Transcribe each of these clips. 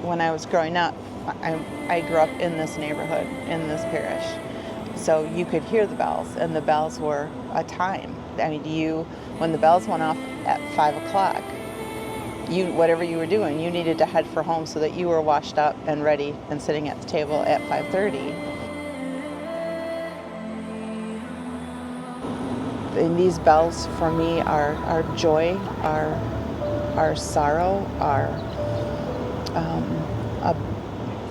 when I was growing up, I grew up in this neighborhood, in this parish. So you could hear the bells, and the bells were a time. I mean, when the bells went off at 5 o'clock, whatever you were doing, you needed to head for home so that you were washed up and ready and sitting at the table at 5:30. And these bells for me are joy, are sorrow, are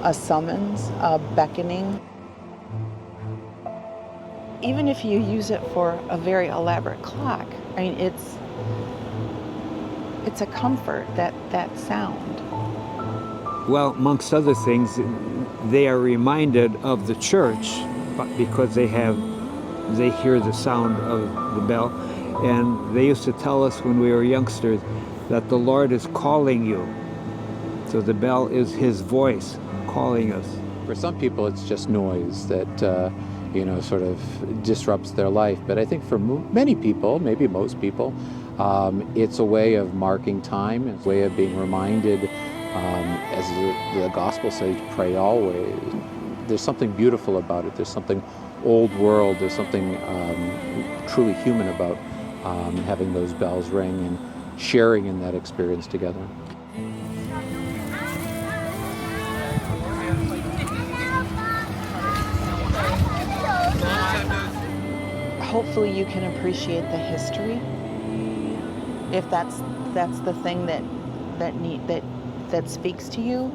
a summons, a beckoning. Even if you use it for a very elaborate clock, I mean, it's a comfort, that sound. Well, amongst other things, they are reminded of the church because they hear the sound of the bell. And they used to tell us when we were youngsters that the Lord is calling you. So the bell is his voice calling us. For some people, it's just noise that sort of disrupts their life. But I think for many people, maybe most people, it's a way of marking time. It's a way of being reminded, as the gospel says, pray always. There's something beautiful about it. There's something old world. There's something truly human about having those bells ring and sharing in that experience together. Hopefully you can appreciate the history. If that's the thing that speaks to you.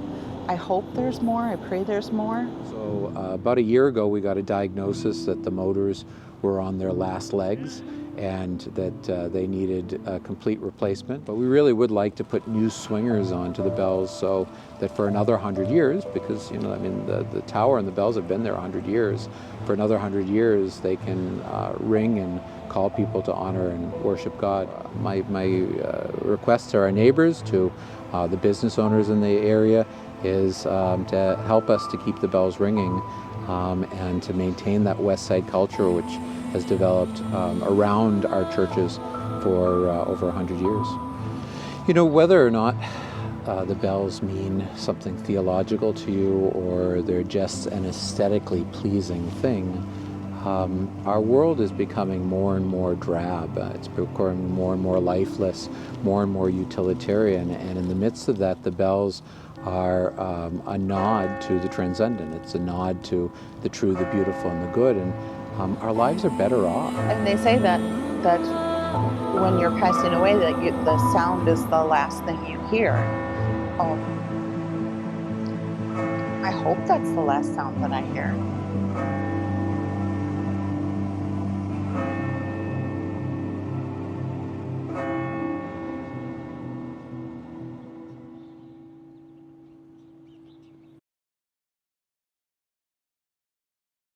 I hope there's more. I pray there's more. So about a year ago, we got a diagnosis that the motors were on their last legs and that they needed a complete replacement. But we really would like to put new swingers onto the bells so that for another 100 years, because the tower and the bells have been there 100 years, for another 100 years they can ring and call people to honor and worship God. My request to our neighbors, to the business owners in the area, is to help us to keep the bells ringing and to maintain that West Side culture which has developed around our churches for over 100 years. Whether or not the bells mean something theological to you or they're just an aesthetically pleasing thing, our world is becoming more and more drab. It's becoming more and more lifeless, more and more utilitarian, and in the midst of that, the bells are a nod to the transcendent. It's a nod to the true, the beautiful, and the good, and our lives are better off. And they say that when you're passing away, that the sound is the last thing you hear. I hope that's the last sound that I hear.